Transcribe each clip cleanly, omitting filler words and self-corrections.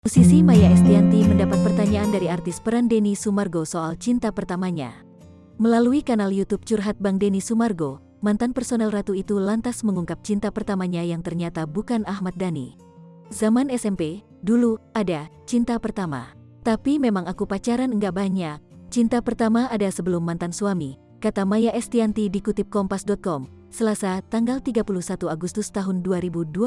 Musisi Maya Estianty mendapat pertanyaan dari artis peran Denny Sumargo soal cinta pertamanya. Melalui kanal YouTube Curhat Bang Denny Sumargo, mantan personel Ratu itu lantas mengungkap cinta pertamanya yang ternyata bukan Ahmad Dhani. Zaman SMP, dulu, ada cinta pertama. Tapi memang aku pacaran enggak banyak. Cinta pertama ada sebelum mantan suami, kata Maya Estianty dikutip Kompas.com, Selasa, tanggal 31 Agustus tahun 2021.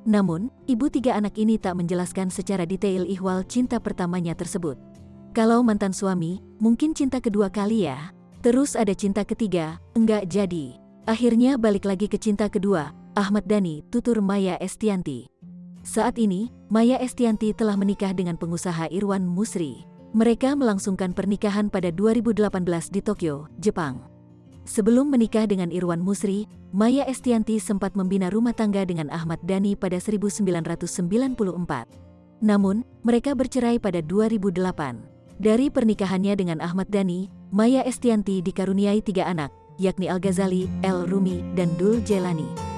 Namun, ibu tiga anak ini tak menjelaskan secara detail ihwal cinta pertamanya tersebut. Kalau mantan suami, mungkin cinta kedua kali ya. Terus ada cinta ketiga, enggak jadi. Akhirnya balik lagi ke cinta kedua, Ahmad Dhani, tutur Maya Estianty. Saat ini, Maya Estianty telah menikah dengan pengusaha Irwan Musri. Mereka melangsungkan pernikahan pada 2018 di Tokyo, Jepang. Sebelum menikah dengan Irwan Musri, Maya Estianty sempat membina rumah tangga dengan Ahmad Dhani pada 1994. Namun, mereka bercerai pada 2008. Dari pernikahannya dengan Ahmad Dhani, Maya Estianty dikaruniai 3 anak, yakni Al Ghazali, El Rumi, dan Dul Jelani.